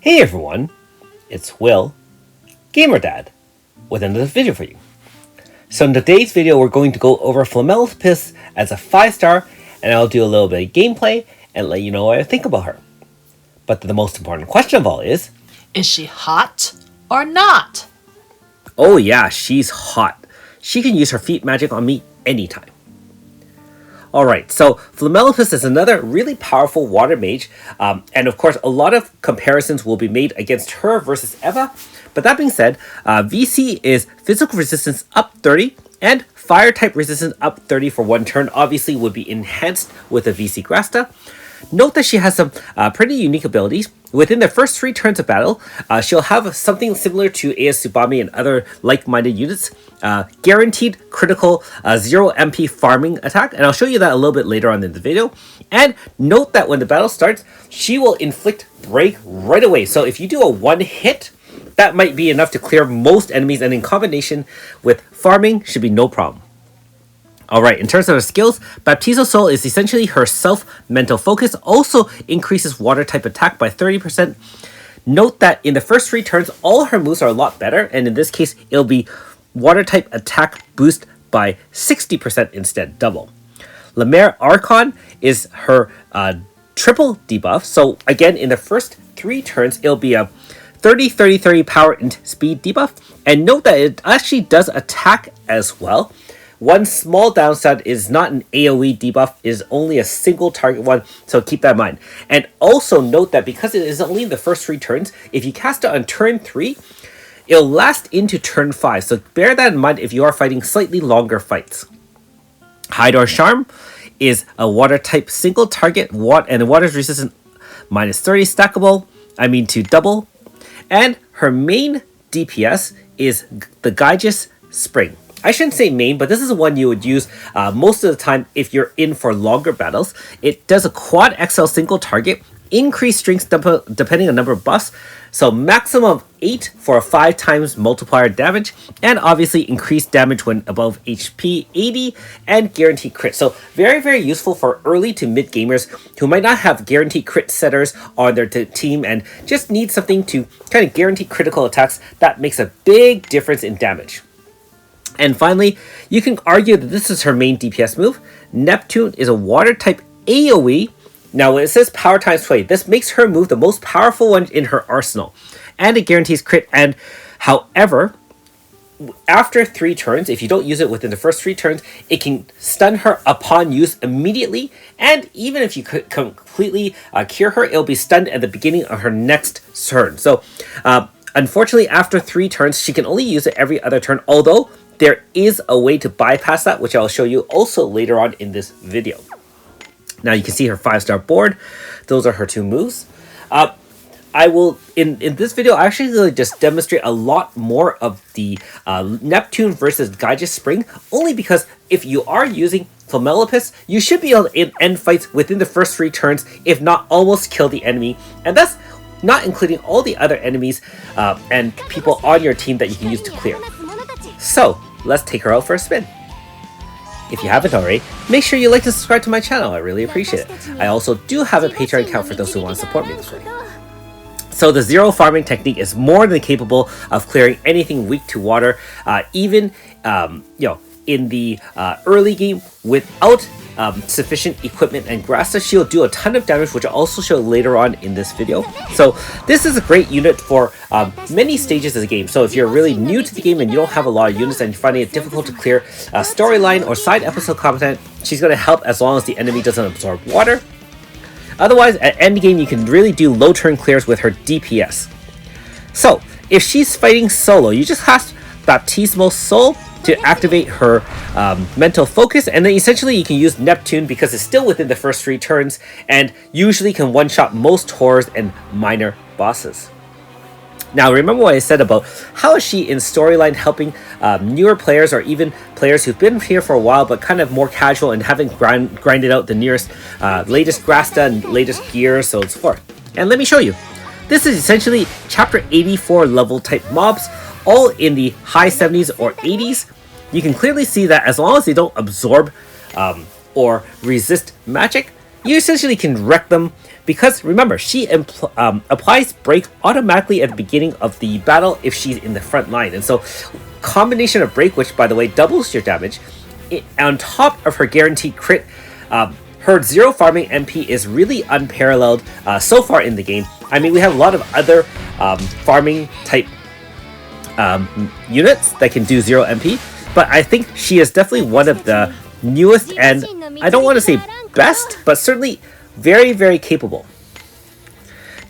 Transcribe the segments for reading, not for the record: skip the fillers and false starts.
Hey everyone, it's Will, Gamer Dad, with another video for you. So in today's video, we're going to go over Flammelapis as a 5-star, and I'll do a little bit of gameplay and let you know what I think about her. But the most important question of all is she hot or not? Oh yeah, she's hot. She can use her feet magic on me anytime. Alright, so Flammelapis is another really powerful water mage, and of course a lot of comparisons will be made against her versus Eva. But that being said, VC is physical resistance up 30 and fire type resistance up 30 for one turn, obviously would be enhanced with a VC Grasta. Note that she has some pretty unique abilities. Within the first 3 turns of battle, she'll have something similar to AS Tsubame and other like-minded units. Guaranteed critical 0 MP farming attack, and I'll show you that a little bit later on in the video. And note that when the battle starts, she will inflict break right away. So if you do a 1 hit, that might be enough to clear most enemies, and in combination with farming, should be no problem. Alright, in terms of her skills, Baptizo Soul is essentially her self-mental focus, also increases water type attack by 30%. Note that in the first 3 turns, all her moves are a lot better, and in this case, it'll be water type attack boost by 60% instead, double. Lemaire Archon is her triple debuff, so again, in the first 3 turns, it'll be a 30-30-30 power and speed debuff, and note that it actually does attack as well. One small downside is not an AoE debuff, it is only a single target one, so keep that in mind. And also note that because it is only in the first 3 turns, if you cast it on turn 3, it'll last into turn 5, so bear that in mind if you are fighting slightly longer fights. Hydor Charm is a water type single target, and water is resistant minus 30 stackable, to double. And her main DPS is the Gaijus Spring. I shouldn't say main, but this is the one you would use most of the time if you're in for longer battles. It does a quad XL single target, increased strength depending on number of buffs, so maximum of 8 for a 5 times multiplier damage, and obviously increased damage when above HP 80, and guaranteed crit. So very useful for early to mid gamers who might not have guaranteed crit setters on their team and just need something to kind of guarantee critical attacks. That makes a big difference in damage. And finally, you can argue that this is her main DPS move. Neptune is a water type AoE. Now when it says power times 20, this makes her move the most powerful one in her arsenal. And it guarantees crit. And however, after 3 turns, if you don't use it within the first 3 turns, it can stun her upon use immediately. And even if you could completely cure her, it'll be stunned at the beginning of her next turn. So unfortunately, after 3 turns, she can only use it every other turn, although there is a way to bypass that, which I'll show you also later on in this video. Now you can see her 5-star board. Those are her 2 moves. I will, in this video, I actually really just demonstrate a lot more of the Neptune versus Gaijus Spring, only because if you are using Flammelapis, you should be able to end fights within the first 3 turns, if not almost kill the enemy, and that's not including all the other enemies and people on your team that you can use to clear. So, let's take her out for a spin. If you haven't already, make sure you like and subscribe to my channel, I really appreciate it. I also do have a Patreon account for those who want to support me this way. So the zero farming technique is more than capable of clearing anything weak to water, even in the early game without sufficient equipment and Grasta. She'll do a ton of damage, which I'll also show later on in this video. So this is a great unit for many stages of the game. So if you're really new to the game and you don't have a lot of units and you're finding it difficult to clear storyline or side episode content, she's going to help as long as the enemy doesn't absorb water. Otherwise, at end game, you can really do low turn clears with her DPS. So if she's fighting solo, you just have Baptismo Soul to activate her mental focus, and then essentially you can use Neptune because it's still within the first 3 turns and usually can one-shot most horrors and minor bosses. Now remember what I said about how is she in storyline helping newer players or even players who've been here for a while but kind of more casual and haven't grinded out the nearest latest Grasta and latest gear, so it's forth. And let me show you. This is essentially chapter 84 level type mobs, all in the high 70s or 80s. You can clearly see that as long as they don't absorb or resist magic, you essentially can wreck them because remember, she applies break automatically at the beginning of the battle if she's in the front line. And so combination of break, which by the way doubles your damage, on top of her guaranteed crit, her 0 farming MP is really unparalleled so far in the game. I mean, we have a lot of other farming type units that can do 0 MP, but I think she is definitely one of the newest and I don't want to say best, but certainly very, very capable.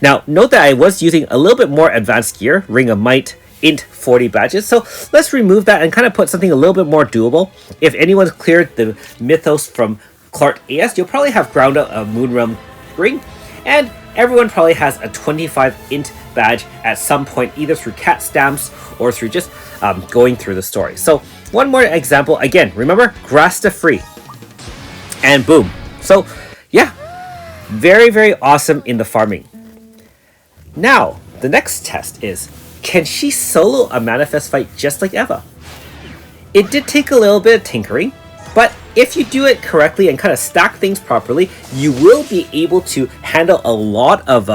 Now, note that I was using a little bit more advanced gear, Ring of Might, Int 40 badges, so let's remove that and kind of put something a little bit more doable. If anyone's cleared the Mythos from Clark AS, you'll probably have ground out a Moonrealm ring, and everyone probably has a 25 int badge at some point, either through cat stamps or through just going through the story. So one more example, again, remember, Grasta free, and boom. So yeah, very, very awesome in the farming. Now, the next test is, can she solo a manifest fight just like Eva? It did take a little bit of tinkering, but if you do it correctly and kind of stack things properly, you will be able to handle a lot of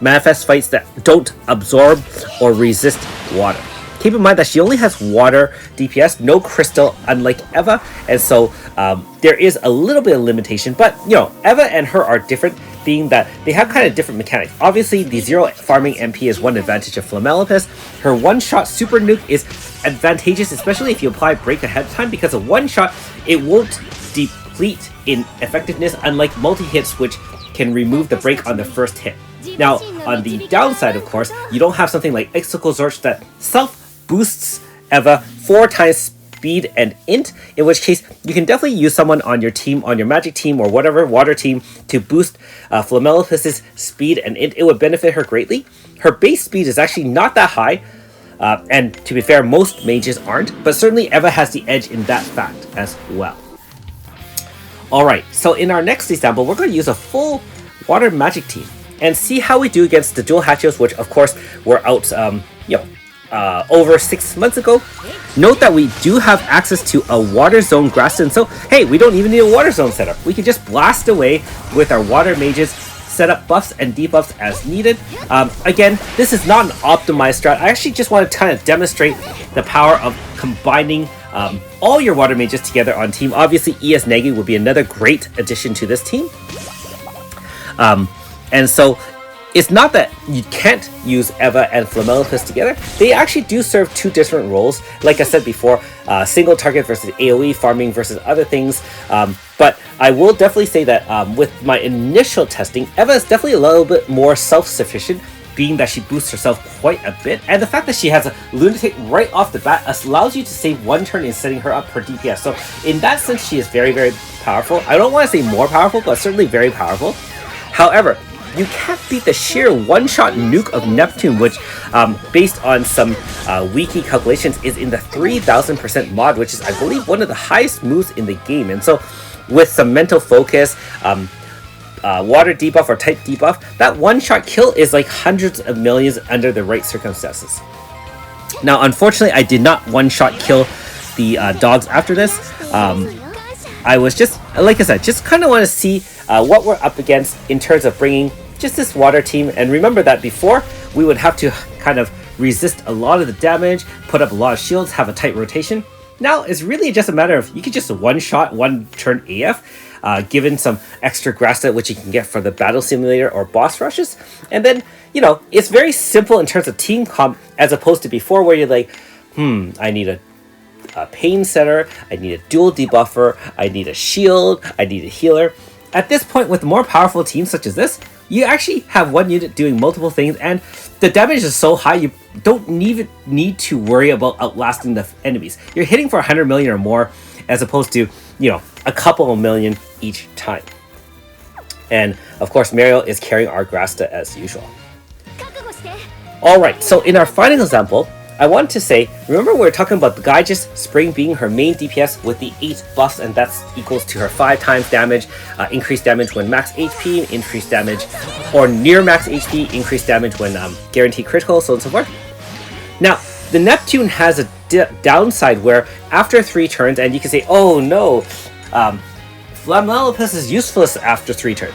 manifest fights that don't absorb or resist water. Keep in mind that she only has water DPS, no crystal, unlike Eva, and so there is a little bit of limitation, but you know, Eva and her are different, being that they have kind of different mechanics. Obviously, the 0 farming MP is one advantage of Flammelapis. Her one-shot super nuke is advantageous, especially if you apply break ahead of time, because a one-shot, it won't deplete in effectiveness, unlike multi-hits, which can remove the break on the first hit. Now, on the downside, of course, you don't have something like Icicle Zorch that self-boosts Eva 4 times speed and int, in which case you can definitely use someone on your team, on your magic team or whatever water team, to boost Flammelapis' speed and int. It would benefit her greatly. Her base speed is actually not that high, and to be fair, most mages aren't, but certainly Eva has the edge in that fact as well. Alright, so in our next example, we're going to use a full water magic team and see how we do against the dual Hatchios, which of course were out over 6 months ago. Note that we do have access to a water zone Graston, so hey, we don't even need a water zone setup. We can just blast away with our water mages, set up buffs and debuffs as needed. Again, this is not an optimized strat. I actually just want to kind of demonstrate the power of combining all your water mages together on team. Obviously, ES Negi would be another great addition to this team. And so it's not that you can't use Eva and Flammelapis together. They actually do serve 2 different roles. Like I said before, single target versus AoE, farming versus other things. But I will definitely say that with my initial testing, Eva is definitely a little bit more self-sufficient, being that she boosts herself quite a bit. And the fact that she has a Lunatic right off the bat allows you to save 1 turn in setting her up per DPS. So in that sense, she is very, very powerful. I don't want to say more powerful, but certainly very powerful. However, you can't beat the sheer one-shot nuke of Neptune, which, based on some wiki calculations, is in the 3000% mod, which is, I believe, one of the highest moves in the game. And so, with some mental focus, water debuff or type debuff, that one-shot kill is like hundreds of millions under the right circumstances. Now, unfortunately, I did not one-shot kill the dogs after this. I was just, like I said, just kind of want to see what we're up against in terms of bringing just this water team. And remember that before, we would have to kind of resist a lot of the damage, put up a lot of shields, have a tight rotation. Now, it's really just a matter of, you can just one-shot, 1-turn AF, given some extra Grasta, which you can get for the battle simulator or boss rushes. And then, you know, it's very simple in terms of team comp, as opposed to before where you're like, I need a pain setter, I need a dual debuffer, I need a shield, I need a healer. At this point, with more powerful teams such as this, you actually have one unit doing multiple things, and the damage is so high you don't even need to worry about outlasting the enemies. You're hitting for 100 million or more, as opposed to, you know, a couple of million each time. And of course, Mariel is carrying our Grasta as usual. Alright, so in our final example, I want to say, remember we were talking about the Gaijus Spring being her main DPS with the 8 buffs, and that's equals to her 5 times damage, increased damage when max HP, increased damage, or near max HP, increased damage when guaranteed critical, so on and so forth. Now, the Neptune has a downside where after 3 turns, and you can say, oh no, Flammelapis is useless after 3 turns.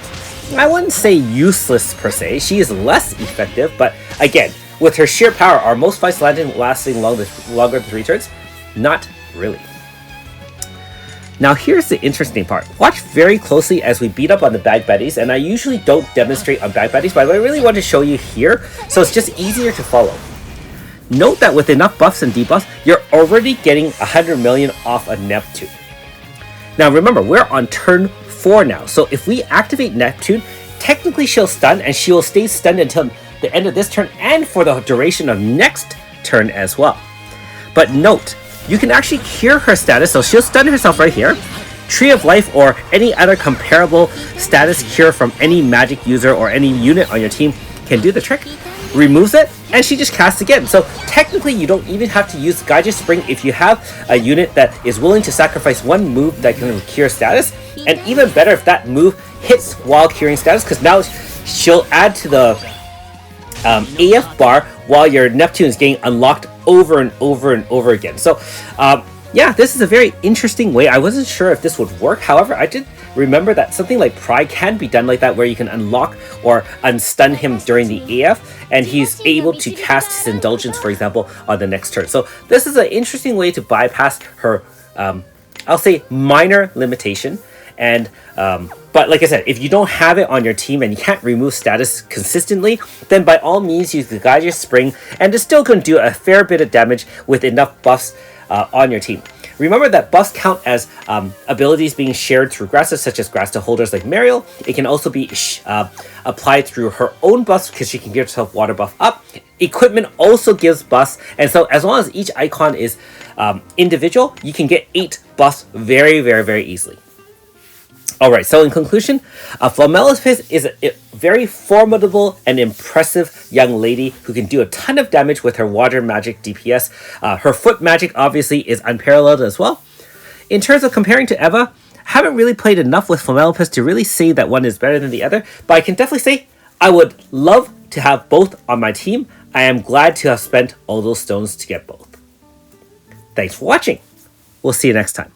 I wouldn't say useless per se, she is less effective, but again, with her sheer power, are most fights lasting longer than 3 turns? Not really. Now here's the interesting part. Watch very closely as we beat up on the bad baddies, and I usually don't demonstrate on bad baddies, but I really want to show you here, so it's just easier to follow. Note that with enough buffs and debuffs, you're already getting 100 million off a Neptune. Now remember, we're on turn 4 now, so if we activate Neptune, technically she'll stun, and she will stay stunned until the end of this turn and for the duration of next turn as well. But note, you can actually cure her status, so she'll stun herself right here. Tree of Life or any other comparable status cure from any magic user or any unit on your team can do the trick. Removes it, and she just casts again. So technically you don't even have to use Gaia Spring if you have a unit that is willing to sacrifice one move that can cure status, and even better if that move hits while curing status, because now she'll add to the AF bar while your Neptune is getting unlocked over and over and over again. So yeah, this is a very interesting way. I wasn't sure if this would work. However, I did remember that something like Pride can be done like that, where you can unlock or unstun him during the AF, and he's able to cast his Indulgence, for example, on the next turn. So this is an interesting way to bypass her, I'll say, minor limitation. And but like I said, if you don't have it on your team and you can't remove status consistently, then by all means use the Gaia Spring, and it's still going to do a fair bit of damage with enough buffs on your team. Remember that buffs count as abilities being shared through grasses, such as grass to holders like Mariel. It can also be applied through her own buffs, because she can give herself water buff up. Equipment also gives buffs, and so as long as each icon is individual, you can get 8 buffs very, very, very easily. Alright, so in conclusion, Flammelapis is a very formidable and impressive young lady who can do a ton of damage with her water magic DPS. Her foot magic obviously is unparalleled as well. In terms of comparing to Eva, I haven't really played enough with Flammelapis to really say that one is better than the other, but I can definitely say I would love to have both on my team. I am glad to have spent all those stones to get both. Thanks for watching. We'll see you next time.